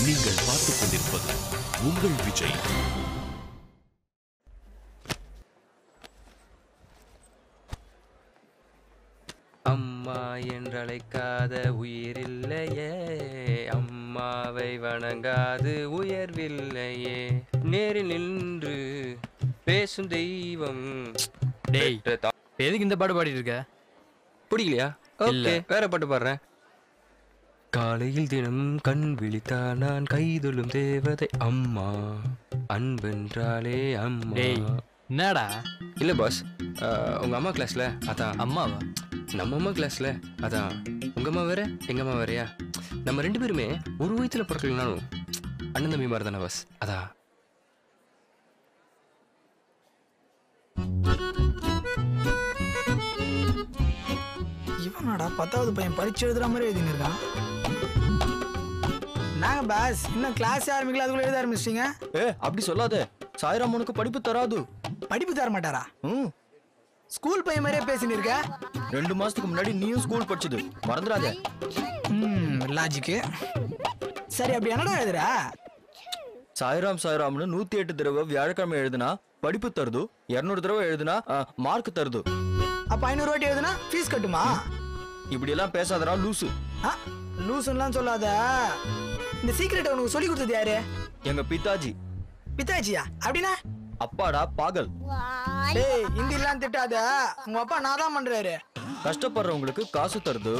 நீங்கள் பார்த்துக் கொண்டிருப்பது உங்கள் விஜய். அம்மா என்றழைக்காத உயிரில்லையே, அம்மாவை வணங்காது உயர்வில்லையே, நேரில் நின்று பேசும் தெய்வம். டேய், எதுக்கு இந்த பாட்டு பாடிட்டு இருக்க? பிடிக்கலையா? ஓகே, வேற பாட்டு பாடுறேன். காலையில் தினம் கண் விழித்தா நான் கைதொழும் தேவதை அம்மா, அன்பென்றாலே அம்மா. டேய், என்னடா? இல்ல பாஸ், உங்க அம்மா கிளாஸ்ல அதான். அம்மாவா? நம்ம அம்மா கிளாஸ்ல அதான். உங்க அம்மா வேற எங்க அம்மா வேறையா? நம்ம 2 பேருமே ஒரு வயத்துல பிறக்கலனாலும் அண்ணன் தம்பி மாதிரி தானே பாஸ். அதான். இவனடா 10வது பையன் பரீட்சை எழுதுற மாதிரி எழுதின்னு இருக்கான். நாங்க பாஸ் இன்னும் கிளாஸ் ஆரம்பிக்கல, அதுக்குள்ள எழுத ஆரம்பிச்சிட்டீங்க. அப்படி சொல்லாத. சாய்ராமனுக்கு படிப்பு தராது. படிப்பு தர மாட்டாரா? ஸ்கூல் பையன் மாதிரியே பேசின்னு இருக்க. 2 மாசத்துக்கு முன்னாடி நீயும் ஸ்கூல் படிச்சது மறந்துடாத. லாஜிக்கு. சரி, அப்படி என்னடா எழுதுற? சாய்ராம் சாய்ராம்னு 108 தடவை வியாழக்கிழமை எழுதுனா படிப்பு தருது, 200 தடவை எழுதுனா மார்க் தருது. அப்ப 500 வாட்டி எழுதுனா ஃபீஸ் கட்டுமா? இப்படி எல்லாம் பேசாதடா லூசு. லூசுன்னுலாம் சொல்லாத. இந்த சீக்ரெட் உனக்கு சொல்லி கொடுத்தது யாரு? எங்க பிதாஜி. பிதாஜியா? அப்படின்னா? அப்பாடா பாகல். டேய், ஹிந்திலாம் திட்டாத. உங்க அப்பா நான் தான் பண்றாரு. கஷ்டப்படுறவங்களுக்கு காசு தருது,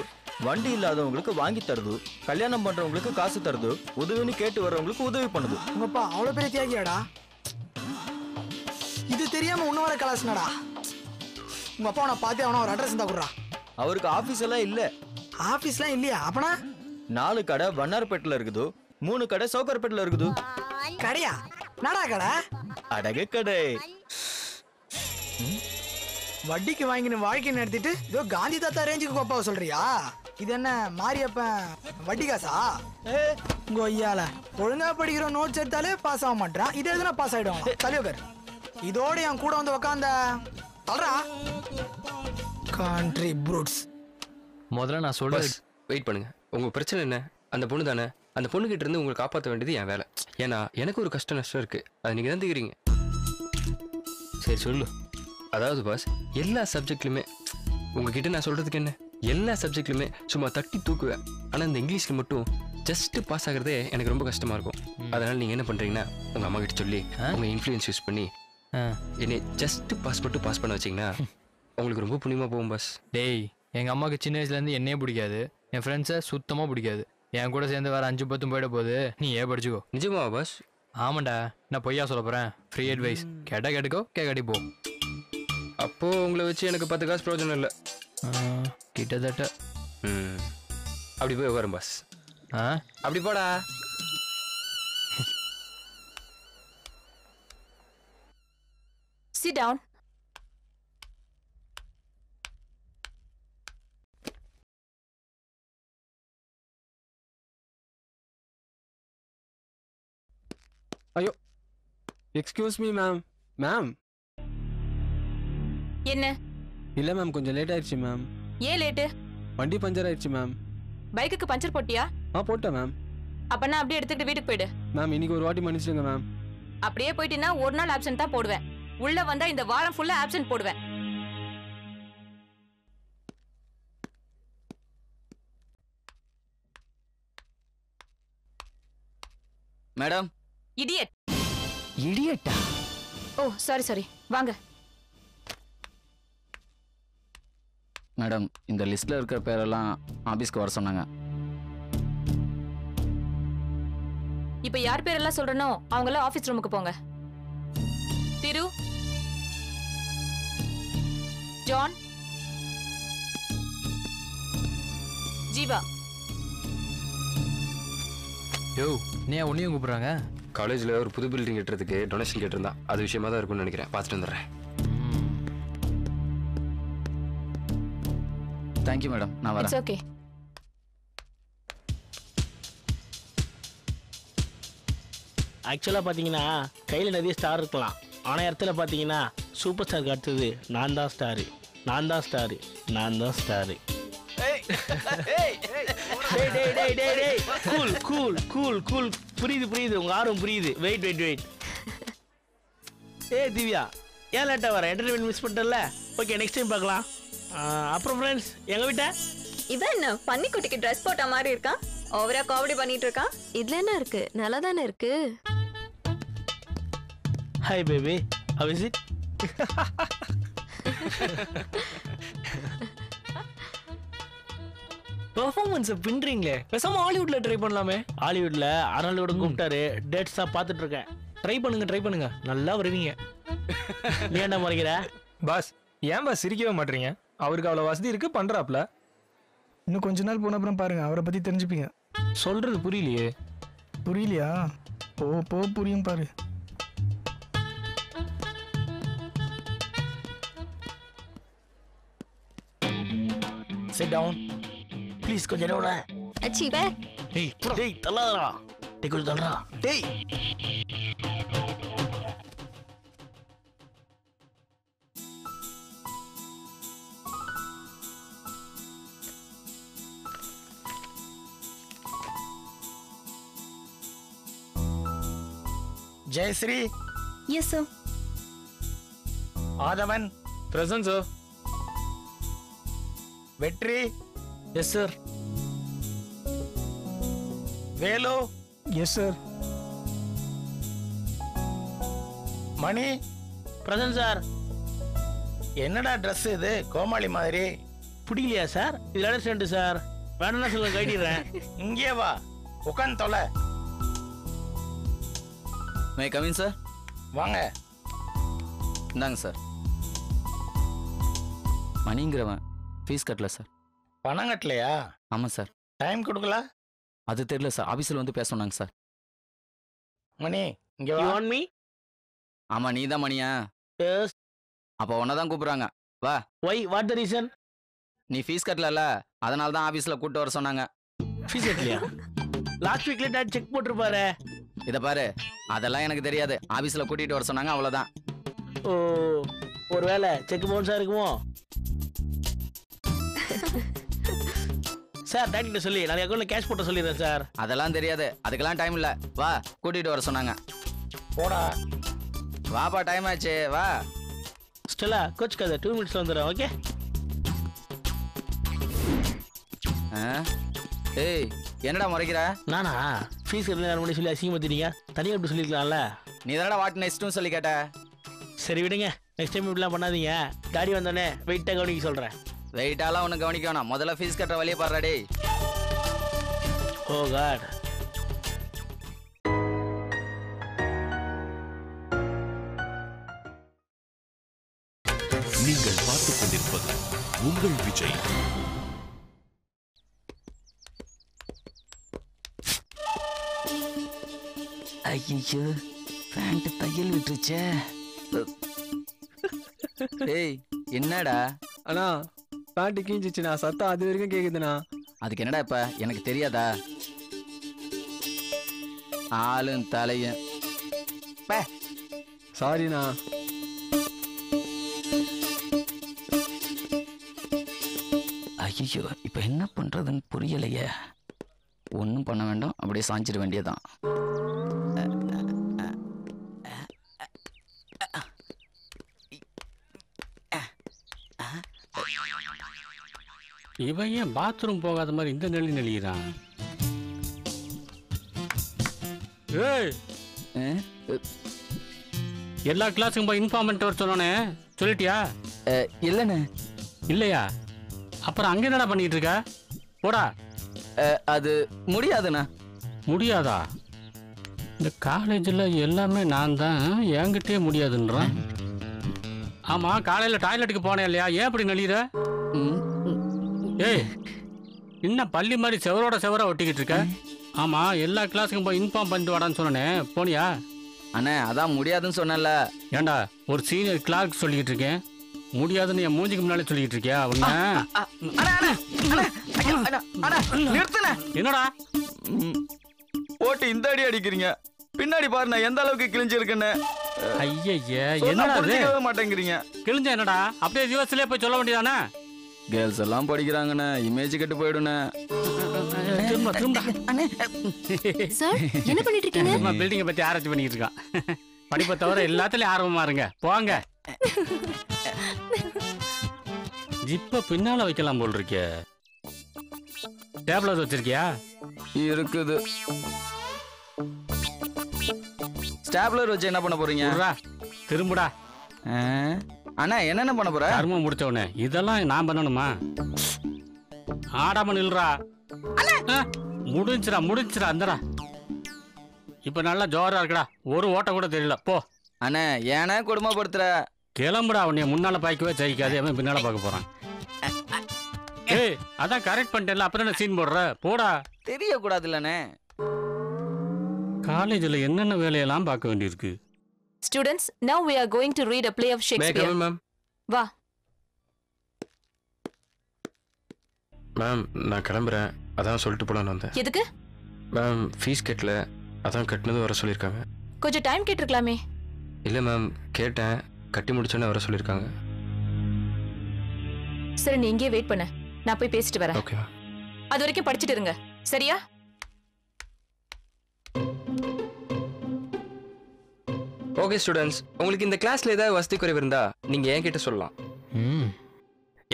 வண்டி இல்லாதவங்களுக்கு வாங்கி தருது, கல்யாணம் பண்றவங்களுக்கு காசு தருது, உதவின்னு கேட்டு வர்றவங்களுக்கு உதவி பண்ணுது. உங்க அப்பா அவ்வளவு பெரிய தியாகியாடா? இது தெரியாம உன்ன வர கலாசனடா. உங்க அப்பா நான் பார்த்தே அவன ஒரு அட்ரஸ் இருந்தா குடுறா. அவருக்கு ஆபீஸ் எல்லாம் இல்ல. ஆபீஸ்லாம் இல்லையா? அப்பனா 4 கடை வண்ணார்பேட்டில் இருக்குது, 3 கடை சவுகார்பேட்டில் இருக்குது. கடையா? நடா கடை? அடகு கடை. வட்டிக்கு வாங்கின வாழ்க்கை நடத்திட்டு இதோ காந்தி தாத்தா ரேஞ்சுக்கு கோப்பாவை சொல்றியா? இது என்ன மாரியப்பன் வட்டி காசா? உங்க ஐயால ஒழுங்கா படிக்கிற நோட்ஸ் எடுத்தாலே பாஸ் ஆக மாட்டான். இது எதுனா பாஸ் ஆயிடுவாங்க. தலையோகர் இதோட என் கூட வந்து உக்காந்த தல்றா கண்ட்ரி ப்ரூட்ஸ். முதல்ல நான் சொல்றேன், வெயிட் பண்ணுங்க. உங்க பிரச்சனை என்ன? அந்த பொண்ணு தானே. அந்த பொண்ணு கிட்ட இருந்து உங்களை காப்பாற்ற வேண்டியது என் வேலை. ஏன்னா எனக்கு ஒரு கஷ்ட நஷ்டம் இருக்கு, அதை நீங்க தான் தீக்கிறீங்க. சரி சொல்லு. அதாவது பாஸ், எல்லா சப்ஜெக்ட்லையுமே உங்ககிட்ட நான் சொல்றதுக்கு என்ன, எல்லா சப்ஜெக்ட்லையுமே சும்மா தட்டி தூக்குவேன். ஆனால் இந்த இங்கிலீஷ்ல மட்டும் ஜஸ்ட் பாஸ் ஆகிறதே எனக்கு ரொம்ப கஷ்டமா இருக்கும். அதனால நீங்க என்ன பண்றீங்கன்னா, உங்க அம்மா கிட்ட சொல்லி உங்க இன்ஃப்ளூயன்ஸ் யூஸ் பண்ணி என்னை ஜஸ்ட் பாஸ் பண்ண வச்சிங்கன்னா உங்களுக்கு ரொம்ப புண்ணியமா போகும் பாஸ். டேய், எங்கள் அம்மாவுக்கு சின்ன வயசுலேருந்து என்னையே பிடிக்காது, என் ஃப்ரெண்ட்ஸை சுத்தமாக பிடிக்காது. என் கூட சேர்ந்து வேறு 5-10 போயிட போகுது. நீ ஏன் படிச்சுக்கோ. நிஜமா பாஸ்? ஆமாண்டா, நான் பொய்யா சொல்ல போகிறேன். Free advice. கேட்டால் கேட்டுக்கோ, கேட்காட்டி போ. அப்போ உங்களை வச்சு எனக்கு 10 காசு பிரயோஜனம் இல்லை. கிட்டத்தட்ட. அப்படி போய் உட்காரும் பாஸ். அப்படி போடா. Sit down. ஐயோ, எக்ஸ்கியூஸ் மீ மேம். மேம். என்ன? இல்ல மேம், கொஞ்சம் லேட் ஆயிடுச்சு மேம். ஏன் லேட்டு? வண்டி பஞ்சர் ஆயிடுச்சு மேம். பைக்குக்கு பஞ்சர் போட்டியா? போட்டேன் மேம். அப்பனா அப்படியே எடுத்துக்கிட்டு வீட்டுக்கு போயிடு. மேம், இன்னைக்கு ஒரு வாட்டி மன்னிச்சிடுங்க மேம். அப்படியே போயிட்டீங்கன்னா ஒரு நாள் ஆப்சென்ட் தான் போடுவேன். உள்ள வந்தா இந்த வாரம் ஃபுல்லா ஆப்சென்ட் போடுவேன். மேடம். இடியட். இடியட்டா? ஓ சாரி. வாங்க. மேடம், இந்த லிஸ்ட்ல இருக்கிற பேரெல்லாம் ஆபீஸ்க்கு வர சொன்னாங்க. இப்ப யார் பேரெல்லாம் சொல்றனோ அவங்க எல்லாம் ஆபீஸ் ரூமுக்கு போங்க. திரு, ஜான், ஜீவா. யோ, நீ உன்னையும் கூப்பிடுறாங்க? காலேஜில் ஒரு புது பில்டிங் கட்டுறதுக்கு டொனேஷன் கேட்டிருந்தான். அது விஷயமா தான் இருக்கும்னு நினைக்கிறேன். பார்த்துட்டு வந்துடுறேன். தேங்க்யூ மேடம், நான் வரேன். It's okay. ஆக்சுவலாக பார்த்தீங்கன்னா கையில் நிறைய ஸ்டார் இருக்கலாம், ஆனால் இடத்துல பார்த்தீங்கன்னா சூப்பர் ஸ்டாருக்கு அடுத்தது நான் தான் ஸ்டாரு. டேய் டேய் டேய் டேய் டேய் கூல் கூல் கூல் கூல் புரியுது உங்க ஆர்வம் புரியுது. வெயிட் ஏய் திவ்யா, ஏன் லேட்டாக வர? என்டர்டைன்மெண்ட் மிஸ் பண்ணிட்டல. ஓகே, நெக்ஸ்ட் டைம் பார்க்கலாம். அப்புறம் ஃப்ரெண்ட்ஸ், எங்க வீட்டை இவன் என்ன பன்னிக்குட்டிக்கு ட்ரெஸ் போட்ட மாதிரி இருக்கான், ஓவரா காமெடி பண்ணிட்டு இருக்கான். இதுல என்ன இருக்கு, நல்லா தானே இருக்கு. Hi baby, how is it? Performance பின்றீங்களே, பேசாம ஹாலிவுட்ல ட்ரை பண்ணலாமே. ஹாலிவுட்ல அர்னால்டோட கூப்பிட்டாரு, டேட்ஸா பார்த்துட்டு இருக்கேன். ட்ரை பண்ணுங்க, நல்லா வருவீங்க. நீ என்ன மறைக்கிற? பாஸ், ஏன் பாஸ் சிரிக்கவே மாட்டீங்க? அவருக்கு அவ்வளவு வசதி இருக்கு, பண்றாப்ல. இன்னும் கொஞ்ச நாள் போன அப்புறம் பாருங்க, அவரை பத்தி தெரிஞ்சுப்பீங்க. சொல்றது புரியலையே. புரியலையா? போ புரியும் பாரு. Sit down. Please கொஞ்சம் நேரம்டா. அச்சி பே. டேய் தள்ளாதடா. டேய் கொஞ்சம் தள்ளுடா. டேய். Jayashree. Yes sir. Aadhavan. Present sir. Vetri. Yes sir. Velu. Yes sir. Mani. Present sir. என்னடா ட்ரெஸ் இது, கோமாளி மாதிரி? பிடிக்கலையா சார்? இது லேட்டஸ்ட் சார். வேணும்னா சொல்லுங்க, கைடிடுறேன். இங்கே வா, உட்காந்து தொலை. May come in sir. வாங்க. இந்தாங்க சார். மணிங்கிறவன் ஃபீஸ் கட்டல சார். பணம் கட்டலையா? ஆமாம் சார். டைம் கொடுக்கல? அது தெரியல சார், ஆஃபீஸில் வந்து பேச சொன்னாங்க சார். மணி இங்கே You வா. want me? ஆமாம், நீ தான் மணியா? Yes. அப்போ உன்னை தான் கூப்பிட்றாங்க, வா. Why? What the reason? நீ ஃபீஸ் கட்டலல்ல, அதனால தான் ஆஃபீஸில் கூப்பிட்டு வர சொன்னாங்க. ஃபீஸ் கட்டலையா? லாஸ்ட் வீக்ல டாட் செக் போட்டிருப்பாரு. இதை பாரு, அதெல்லாம் எனக்கு தெரியாது. ஆஃபீஸில் கூட்டிகிட்டு வர சொன்னாங்க, அவ்வளோதான். ஓ, ஒருவேளை செக் பவுன்ஸா இருக்குமோ? சார் டாக்டர் சொல்லி நாளைக்கு அக்கௌண்ட்ல கேஷ் போட்ட சொல்லிடுறேன் சார். அதெல்லாம் தெரியாது, அதுக்கெல்லாம் டைம் இல்லை. வா, கூட்டிகிட்டு வர சொன்னாங்க. போடா. வாப்பா, டைம் ஆச்சு, வா. ஸ்டெல்லா கோச் கதை 2 மினிட்ஸ்ல வந்துடுறேன். ஓகே. ஏய், என்னடா முறைக்கிற? நானா ஃபீஸ் கட்டல மணி சொல்லி அசிங்கமாத்திட்டீங்க. தனியாக எப்படி சொல்லிருக்கலாம்ல? நீ தானடா வாட் நெக்ஸ்ட்னு சொல்லி கேட்ட. சரி விடுங்க, நெக்ஸ்ட் டைம் இப்படிலாம் பண்ணாதீங்க. டாடி வந்தோடனே வெயிட்டாக கவனிக்க சொல்கிறேன். வெயிட்டாலாம் ஒன்று கவனிக்க வேணாம், முதல்ல ஃபீஸ் கட்டுற வழியை பாடுறா டேய். ஓ காட். நீங்கள் பார்த்துக் கொண்டிருப்பது உங்கள் விஜய். ஐயோ, பேண்ட் தையல் விட்டுருச்சே. ஏய், என்னடா? அண்ணா, பேண்ட் கீஞ்சிச்சுண்ணா, சத்தம் அது வரைக்கும் கேக்குதுண்ணா. அதுக்கு என்னடா இப்ப, எனக்கு தெரியாதா? ஆளும் தலையும். சாரிண்ணா. ஐயோ, இப்ப என்ன பண்றதுன்னு புரியலையே. ஒன்றும் பண்ண வேண்டாம், அப்படியே சாஞ்சிட வேண்டியதான். இவன் ஏன் பாத்ரூம் போகாத மாதிரி இந்த நெளி நெளிகிறான்? ஏய், எல்லா கிளாஸுக்கும் போய் இன்ஃபார்ம் பண்ணிட்டு வர சொன்னோன்னே சொல்லிட்டியா? இல்லைண்ணே. இல்லையா? அப்புறம் அங்கே என்னடா பண்ணிட்டு இருக்க? போடா. அது முடியாதுண்ணா. முடியாதா? இந்த காலேஜில் எல்லாமே நான் தான், என்கிட்டயே முடியாதுன்றான். ஆமாம், காலையில் டாய்லெட்டுக்கு போனேன் இல்லையா? ஏன் அப்படி நெளிகிற? ஏய், இன்னும் பள்ளி மாதிரி செவரோட செவரா ஒட்டிக்கிட்டு இருக்க. ஆமாம், எல்லா கிளாஸுக்கும் போய் இன்ஃபார்ம் பண்ணிட்டு வாடான்னு சொன்னேனே, போனியா? அண்ணே, அதான் முடியாதுன்னு சொன்னல. ஏண்டா, ஒரு சீனியர் கிளார்க் சொல்லிக்கிட்டு இருக்கேன், முடியாதுன்னு என் மூஞ்சிக்கு முன்னாலே சொல்லிக்கிட்டு இருக்கியா? என்னடா போட்டு இந்த அடி அடிக்கிறீங்க? பின்னாடி பாருண்ணா எந்த அளவுக்கு கிழிஞ்சிருக்குன்னு. ஐயா, என்னடா மாட்டேங்கிறீங்க? கிழிஞ்சா என்னடா? அப்படியே ரிவர்ஸ்லயே போய் சொல்ல வேண்டியதானே? கேர்ள்ஸ் எல்லாம் படிக்கிறாங்கண்ணே, இமேஜ் கெட்டு போயிடுண்ணே. திரும்ப திரும்ப சார் என்ன பண்ணிட்டு இருக்கீங்க? சும்மா பில்டிங்கை பத்தி ஆராய்ச்சி பண்ணிட்டு இருக்கான். படிப்பை தவிர எல்லாத்துலயும் ஆர்வமா இருங்க. போங்க. ஜிப்ப பின்னால வைக்கலாம் போல் இருக்கே. டேப்லெட் வச்சிருக்கியா? இருக்குது. ஸ்டாப்லர் வச்சு என்ன பண்ண போறீங்க? திரும்புடா. அண்ணா என்னென்ன பண்ண போற? கர்மம் முடிச்சவனே இதெல்லாம் நான் பண்ணணுமா? ஆடாம நில்றா. முடிஞ்சிரா அந்தடா. இப்ப நல்லா ஜோரா இருக்குடா. ஒரு ஓட்ட கூட தெரியல. போ அண்ணா ஏன்னா கொடுமைப்படுத்துற. கிளம்புடா. உன்னைய முன்னால பாய்க்கவே ஜெயிக்காது. அவன் பின்னால பார்க்க போறான். ஏய் அதான் கரெக்ட் பண்ணிட்டேன்ல. அப்புறம் என்ன சீன் போடுற? போடா. தெரியக்கூடாது இல்லண்ணே. காலேஜில் என்னென்ன வேலையெல்லாம் பார்க்க வேண்டியிருக்கு. Students, now we are going to read a play of Shakespeare. Ma'am வா. மேம் நான் கிளம்புறேன். அதான் சொல்லிட்டு போலான்னு வந்தேன். எதுக்கு? மேம் ஃபீஸ் கட்டல. அதான் கட்டினது வர சொல்லியிருக்காங்க. கொஞ்சம் டைம் கேட்டிருக்கலாமே. இல்லை மேம் கேட்டேன். கட்டி முடிச்சோன்னே வர சொல்லியிருக்காங்க. சரி நீ இங்கே வெயிட் பண்ண. நான் போய் பேசிட்டு வரேன். ஓகே. அது வரைக்கும் படிச்சுட்டு இருங்க. சரியா? ஓகே ஸ்டூடெண்ட்ஸ், உங்களுக்கு இந்த கிளாஸ்ல ஏதாவது வசதி குறைவு இருந்தா நீங்க என்கிட்ட சொல்லலாம்.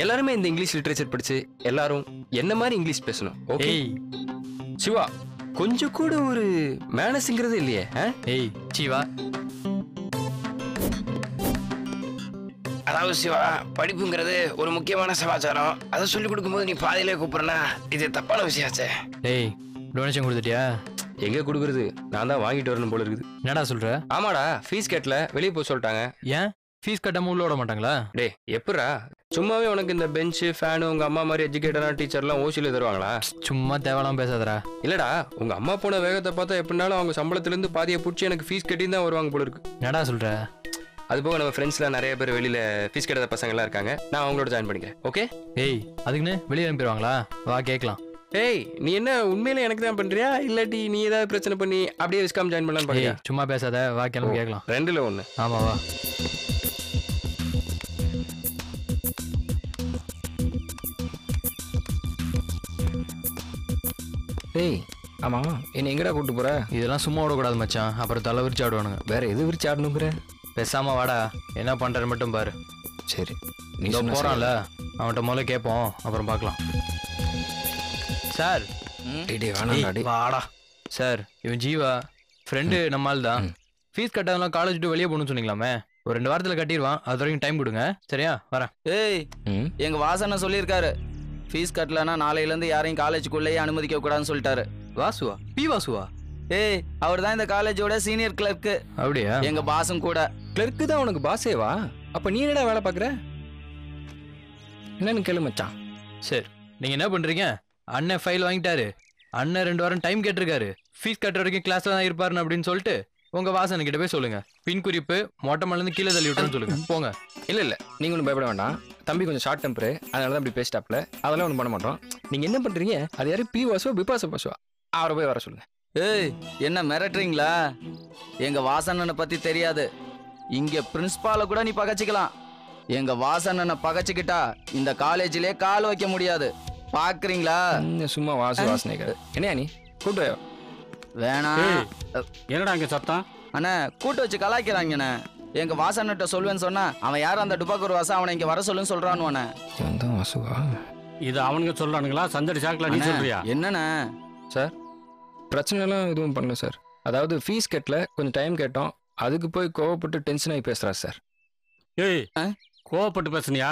எல்லாருமே இந்த இங்கிலீஷ் லிட்ரேச்சர் படிச்சு எல்லாரும் என்ன மாதிரி இங்கிலீஷ் பேசணும். ஓகே சிவா, கொஞ்சம் கூட ஒரு மேனஸ்ங்கிறது இல்லையே. ஏய் சிவா, அதாவது சிவா, படிப்புங்கிறது ஒரு முக்கியமான சமாச்சாரம். அதை சொல்லிக் கொடுக்கும்போது நீ பாதியிலே கூப்பிடுறனா இது தப்பான விஷயாச்சே. ஏய் டொனேஷன் கொடுத்துட்டியா? எங்க கொடுக்குறது? நான் தான் வாங்கிட்டு வரணும் போல இருக்குது. என்னடா சொல்ற? ஆமாடா, ஃபீஸ் கட்டல, வெளியே போக சொல்லிட்டாங்க. ஏன் ஃபீஸ் கட்டாம உள்ள விட மாட்டாங்களா? டே எப்படா சும்மாவே உனக்கு இந்த பெஞ்சு ஃபேனு உங்க அம்மா மாதிரி எஜுகேட்டடான டீச்சர்லாம் ஓசியில தருவாங்களா? சும்மா தேவலாம் பேசாதடா. இல்லடா, உங்க அம்மா போன வேகத்தை பார்த்தா எப்படினாலும் அவங்க சம்பளத்திலேருந்து பாதியை பிடிச்சி எனக்கு ஃபீஸ் கட்டி தான் வருவாங்க போல இருக்கு. என்னடா சொல்ற? அது போக நம்ம ஃப்ரெண்ட்ஸ்லாம் நிறைய பேர் வெளியில ஃபீஸ் கட்டாத பசங்கள்லாம் இருக்காங்க. நான் அவங்களோட ஜாயின் பண்ணிக்கிறேன். ஓகே? ஏய் அதுக்குன்னு வெளியே அனுப்பிடுவாங்களா? வா கேட்கலாம். ஏய் நீ என்ன உண்மையில எனக்கு தான் பண்றியா இல்லாட்டி நீ ஏதாவது பிரச்சனை பண்ணி அப்படியே விஸ்காம் ஜாயின் பண்ணலாம்னு பாக்கியா? சும்மா பேசாத, வா கிளம்பி கேட்கலாம். ரெண்டுல ஒண்ணு. ஆமா வா. ஏய் ஆமா, என்ன எங்கடா கூப்பிட்டு போற? இதெல்லாம் சும்மா விடக்கூடாது மச்சான், அப்புறம் தலை விரிச்சு ஆடுவானுங்க. வேற எது விரிச்சு ஆடணுங்கிற? பேசாம வாடா, என்ன பண்றேன்னு மட்டும் பாரு. சரி நீ போறான்ல, அவன்கிட்ட முதல்ல கேட்போம், அப்புறம் பார்க்கலாம். சார் வாடா. சார் இவன் ஜீவா ஃப்ரெண்டு, நம்மால் தான். ஃபீஸ் கட்டாதெல்லாம் காலேஜ் விட்டு வெளியே போகணும்னு சொன்னீங்களாமே. ஒரு 2 வாரத்தில் கட்டிடுவான், அது வரைக்கும் டைம் கொடுங்க. சரியா? வரேன். ஏய் எங்க வாசனை சொல்லியிருக்காரு, ஃபீஸ் கட்டலன்னா நாளையிலேருந்து யாரையும் காலேஜுக்குள்ளேயே அனுமதிக்க கூடாதுன்னு சொல்லிட்டாரு. வாசுவா? பி வாசுவா? ஏய் அவர் தான் இந்த காலேஜோட சீனியர் கிளர்க்கு. அப்படியா? எங்க பாஸும் கூட. கிளர்க்கு தான் உனக்கு பாஸேவா? அப்ப நீ என்னடா வேலை பார்க்குற? என்னன்னு கேளு மச்சான். சரி நீங்க என்ன பண்றீங்க? அண்ணன் ஃபைல் வாங்கிட்டாரு, அண்ணன் 2 வாரம் டைம் கேட்டிருக்காரு, ஃபீஸ் கட்டுற வரைக்கும் கிளாஸ்ல தான் இருப்பாருன்னு அப்படின்னு சொல்லிட்டு உங்க வாசனை கிட்ட போய் சொல்லுங்க. பின் குறிப்பு மொட்டை மலேருந்து கீழே தள்ளி விட்டுன்னு சொல்லுங்க. போங்க. இல்ல நீங்க ஒன்றும் பயப்பட வேண்டாம். தம்பி கொஞ்சம் ஷார்ட் டெம்பரு, அதனால தான் இப்படி பேசிட்டாப்ல. அதெல்லாம் ஒன்றும் பண்ண மாட்டோம். நீங்க என்ன பண்றீங்க? அது யாரும் பி வாசுவா பிபாச பாசுவா? அவரை போய் வர சொல்லுங்க. ஏய் என்ன மிரட்டுறீங்களா? எங்க வாசனனை பத்தி தெரியாது. இங்க பிரின்சிபால கூட நீ பகச்சிக்கலாம். எங்க வாசனனை பகச்சிக்கிட்டா இந்த காலேஜிலே கால் வைக்க முடியாது. பாக்குறீங்களா? சும்மா வாசு வாசனைகள். என்னையா நீ கூட்டு வேணாம். என்னடா அங்க சத்தம்? அண்ணா கூட்டு வச்சு கலாய்க்கிறாங்கண்ணே. எங்க வாசன்கிட்ட சொல்லுவேன்னு சொன்னா அவன் யாரும் அந்த டுபாக்கூர் வாசம் அவனை இங்க வர சொல்லுன்னு சொல்றான்னு. வாசுவா இது அவனுங்க சொல்றானுங்களா? சந்தடி சாக்கில் நீ சொல்றியா? என்னண்ணே? சார் பிரச்சனைலாம் எதுவும் பண்ணல சார். அதாவது ஃபீஸ் கட்டல, கொஞ்சம் டைம் கேட்டோம், அதுக்கு போய் கோவப்பட்டு டென்ஷன் ஆகி பேசுறா சார். ஏய் கோவப்பட்டு பேசுனியா?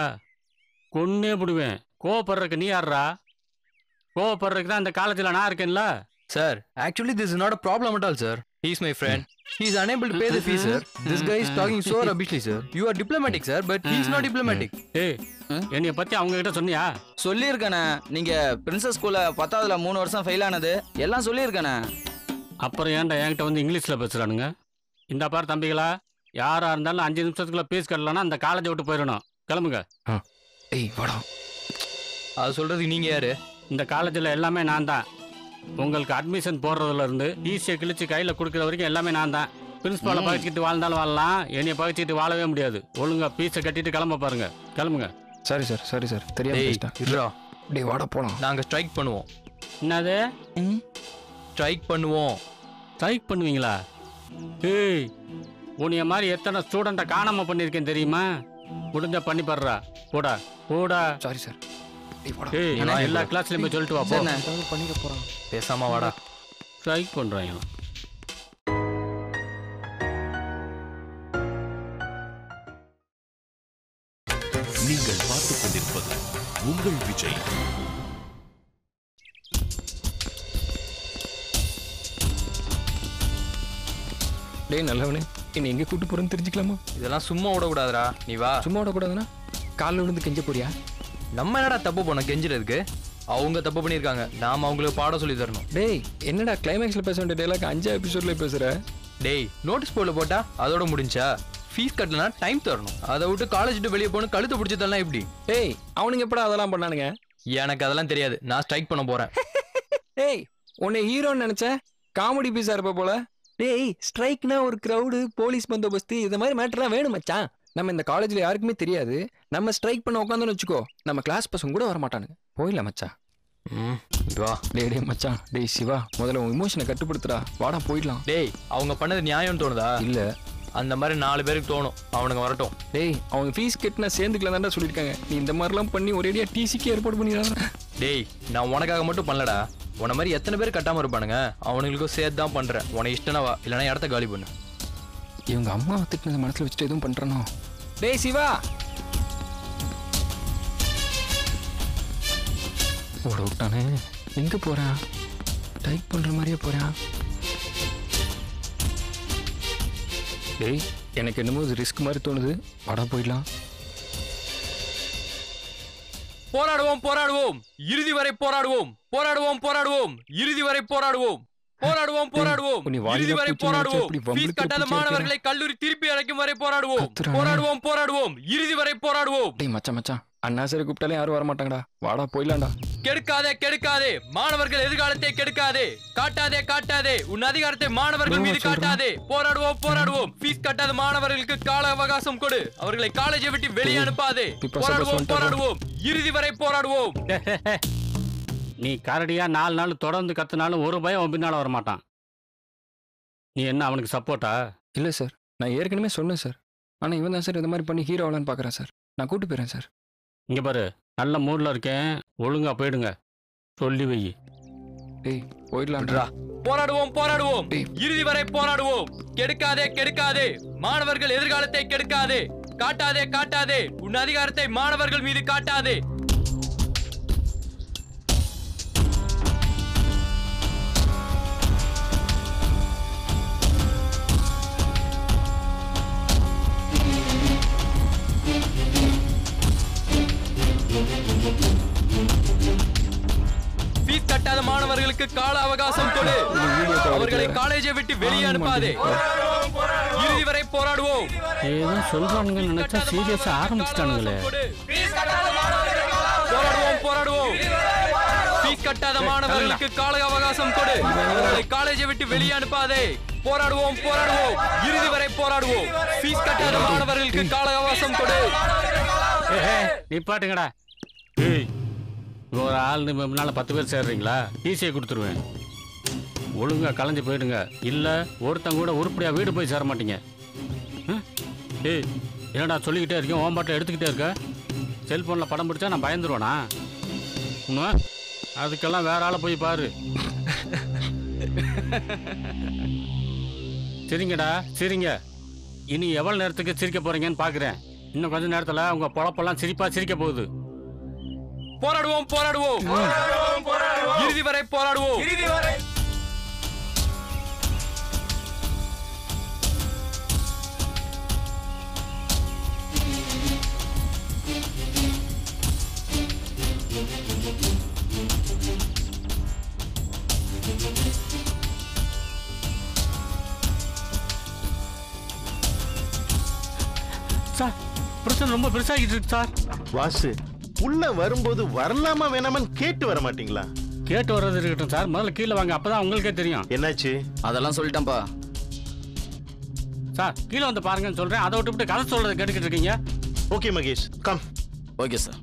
கொன்னே போடுவேன். கோவப்படுறதுக்கு நீ யாரா? கோவப்படுறதுக்கு தான் இந்த காலேஜில் நான் இருக்கேன்ல. Sir actually this is not a problem at all sir. He is my friend. He is unable to pay the fees sir. This guy is talking so rubbishly sir. You are diplomatic sir, but he is not diplomatic. ஏய் என்னைய பத்தி அவங்க கிட்ட சொன்னியா? சொல்லியிருக்கேண்ணே. நீங்க princess ஸ்கூல்ல 10ஆவதுல 3 வருஷம் fail ஆனது எல்லாம் சொல்லியிருக்கேண்ணே. அப்புறம் ஏன்டா என்கிட்ட வந்து இங்கிலீஷ்ல பேசுறானுங்க? இந்த பாரு தம்பிகளா, யாரா இருந்தாலும் 5 நிமிஷத்துக்குள்ள பீஸ் கட்டலன்னா அந்த காலேஜை விட்டு போயிடணும். கிளம்புங்க. ஏய் வாடா. அது சொல்றதுக்கு நீங்க யாரு? இந்த காலேஜில் எல்லாமே நான் தான். உங்களுக்கு அட்மிஷன் போடுறதுல இருந்து ஈஸியை கிழிச்சு கையில் கொடுக்குற வரைக்கும் எல்லாமே நான் தான். பிரின்சிபாலை பகிச்சிக்கிட்டு வாழ்ந்தாலும் வாழலாம், என்னைய பகிச்சிக்கிட்டு வாழவே முடியாது. ஒழுங்கா பீஸை கட்டிட்டு கிளம்ப பாருங்க. கிளம்புங்க. சரி சார், சரி சார், தெரியாம இருடா. டேய் வாடா போலாம். நாங்க ஸ்ட்ரைக் பண்ணுவோம். என்னது? ஸ்ட்ரைக் பண்ணுவோம். ஸ்ட்ரைக் பண்ணுவீங்களா? ஏய், உன்னைய மாதிரி எத்தனை ஸ்டூடெண்ட்டை காணாம பண்ணியிருக்கேன் தெரியுமா? முடிஞ்சா பண்ணி பாடுறா. போடா போடா. Sorry sir. ஏய், எல்லா கிளாஸ்லயும் போய் சொல்லிட்டு வா. பண்ணிக்க போறான். பேசாம வாடா. ஸ்ட்ரைக் பண்றாங்க. நீங்கள் பார்த்துக் கொண்டிருப்பது உங்கள் விஜய். டேய் நல்லவனே, என்னை எங்கே கூட்டு போறேன்னு தெரிஞ்சுக்கலாமா? இதெல்லாம் சும்மா விடக்கூடாதுடா. நீ வா. சும்மா விடக்கூடாதுன்னா காலில் விழுந்து கெஞ்ச போறியா? நம்ம என்னடா தப்பு பண்ண கெஞ்சிறதுக்கு? அவங்க தப்பு பண்ணியிருக்காங்க, நாம அவங்களுக்கு பாடம் சொல்லி தரணும். டேய் என்னடா கிளைமேக்ஸில் பேச வேண்டிய டைலாக் 5 எபிசோட்ல பேசுற? டேய் நோட்டீஸ் போர்டில் போட்டா அதோட முடிஞ்சா? ஃபீஸ் கட்டலனா டைம் தரணும். அதை விட்டு காலேஜ் விட்டு வெளியே போகணும் கழுத்து பிடிச்சதெல்லாம் எப்படி? டேய் அவனுங்க எப்படா அதெல்லாம் பண்ணானுங்க? எனக்கு அதெல்லாம் தெரியாது. நான் ஸ்ட்ரைக் பண்ண போறேன். டேய் உன்னை ஹீரோன்னு நினைச்சேன், காமெடி பீஸா இருப்ப போல. டேய் ஸ்ட்ரைக்னா ஒரு கிரௌடு, போலீஸ் பந்தோபஸ்து, இந்த மாதிரி மேட்டர்லாம் வேணும் மச்சான். நம்ம இந்த காலேஜ்ல யாருக்குமே தெரியாது. நம்ம ஸ்ட்ரைக் பண்ண உட்காந்தோன்னு வச்சுக்கோ, நம்ம கிளாஸ் பசங்க கூட வர மாட்டானுங்க. போயிடலாம் மச்சான். வா. டே மச்சான். டேய் சிவா, முதல்ல உன் இமோஷனை கட்டுப்படுத்துறா. வாடா போயிடலாம். டேய் அவங்க பண்ணது நியாயம்னு தோணுதா? இல்ல அந்த மாதிரி 4 பேருக்கு தோணும். அவனுங்க வரட்டும். டேய் அவங்க ஃபீஸ் கட்டினா சேர்ந்துக்கலாம் தான்டா சொல்லியிருக்காங்க. நீ இந்த மாதிரிலாம் பண்ணி ஒரேடியா டிசிக்கு ஏற்பாடு பண்ணிடுறாங்க. டேய் நான் உனக்காக மட்டும் பண்ணலடா. உன மாதிரி எத்தனை பேர் கட்டாம இருப்பானுங்க, அவனுங்களுக்கும் சேர்த்து தான் பண்றேன். உனக்கு இஷ்டனா வா, இல்லைன்னா இடத்த காலி பண்ணு. இவங்க அம்மா திட்டினதை மனசுல வச்சுட்டு எதுவும் பண்றானோ? டேய் சிவா ஓட விட்டானே. எங்க போறான்? டைப் பண்ற மாதிரியே போறான். டேய் எனக்கு என்னமோ இது ரிஸ்க் மாதிரி தோணுது. வாடா போயிடலாம். போராடுவோம் போராடுவோம் இறுதி வரை போராடுவோம். போராடுவோம் போராடுவோம் இறுதி வரை போராடுவோம். போராடுவோம் போராடுவோம் இறுதி வரை போராடுவோம். ஃபீஸ் கட்டாத மாணவர்களை கல்லூரி திருப்பி அழைக்கும் வரை போராடுவோம். போராடுவோம் போராடுவோம் இறுதி வரை போராடுவோம். டேய் மச்சான் மச்சான், அண்ணா சரி கூப்பிட்டாலே யாரும் வர மாட்டாங்கடா. வாடா போயிடலாம்டா. கெடுக்காதே கெடுக்காதே மாணவர்கள் எதிர்காலத்தை கெடுக்காதே. காட்டாதே காட்டாதே உன் அதிகாரத்தை மாணவர்கள் மீது காட்டாதே. போராடுவோம் போராடுவோம். ஃபீஸ் கட்டாத மாணவர்களுக்கு கால அவகாசம் கொடு. அவர்களை காலேஜை விட்டு வெளியே அனுப்பாதே. போராடுவோம் போராடுவோம் இறுதி வரை போராடுவோம். நீ கரடியா 4 நாள் தொடர்ந்து கத்துனாலும் ஒரு பயம் அவன் பின்னால வர மாட்டான். நீ என்ன அவனுக்கு சப்போர்ட்டா? இல்ல சார், நான் ஏற்கனவே சொன்னேன் சார். ஆனா இவன் தான் சார் இந்த மாதிரி பண்ணி ஹீரோ ஆகலான்னு பாக்குறேன் சார். நான் கூட்டு போயிறேன் சார். இங்க பாரு, நல்ல மூட்ல இருக்கேன், ஒழுங்கா போயிடுங்க. சொல்லி வை. டேய் போயிடலாம்டா. போராடுவோம் போராடுவோம் இறுதி வரை போராடுவோம். கெடுக்காதே கெடுக்காதே மாணவர்கள் எதிர்காலத்தை கெடுக்காதே. காட்டாதே காட்டாதே உன் அதிகாரத்தை மாணவர்கள் மீது காட்டாதே. ஃபீஸ் கட்டாத மாணவர்களுக்கு கால அவகாசம் கொடு. அவர்களை காலேஜை விட்டு வெளியே அனுப்பாதே. இறுதி வரை போராடுவோம். ஏதோ சொல்றானுங்க நினைச்சா சீரியஸா ஆரம்பிச்சிட்டானுங்களே. போராடுவோம் போராடுவோம். ஃபீஸ் கட்டாத மாணவர்களுக்கு கால அவகாசம் கொடு. அவர்களை காலேஜை விட்டு வெளியே அனுப்பாதே. போராடுவோம் போராடுவோம் இறுதி வரை போராடுவோம். ஃபீஸ் கட்டாத மாணவர்களுக்கு கால அவகாசம் கொடு. நிப்பாட்டுங்கடா. ஏய், ஒரு ஆள் முன்னால 10 பேர் சேர்றீங்களா? ஈஸியை கொடுத்துருவேன். ஒழுங்கா கலைஞ்சு போயிடுங்க. இல்ல ஒருத்தங்க கூட உருப்படியா வீடு போய் சேர மாட்டீங்க. ஏய் என்னடா சொல்லிக்கிட்டே இருக்கேன், ஓம்பாட்டை எடுத்துக்கிட்டே இருக்க. செல்போன்ல படம் பிடிச்சா நான் பயந்துருவேனா? அதுக்கெல்லாம் வேற ஆளை போய் பாரு. சரிங்கடா சரிங்க. இனி எவ்வளவு நேரத்துக்கு சிரிக்க போறீங்கன்னு பாக்குறேன். இன்னும் கொஞ்ச நேரத்துல உங்க பொழப்பெல்லாம் சிரிப்பா சிரிக்க போகுது. போராடுவோம் போராடுவோம் இறுதி வரை போராடுவோம். சார் பிரச்சனை ரொம்ப பெருசாகிட்டு இருக்கு சார். வாசு உள்ள வரும்போது வரலாமா வேணாமான்னு கேட்டு வர மாட்டீங்களா? கேட்டு வர்றது இருக்கட்டும் சார், முதல்ல கீழே வாங்க, அப்பதான் உங்களுக்கே தெரியும். என்னாச்சு? அதெல்லாம் சொல்லிட்டேன்ப்பா சார். கீழே வந்து பாருங்கன்னு சொல்றேன், அதை விட்டு கதை சொல்றதை கேட்டுக்கிட்டு இருக்கீங்க. Okay Mahesh come. Okay sir.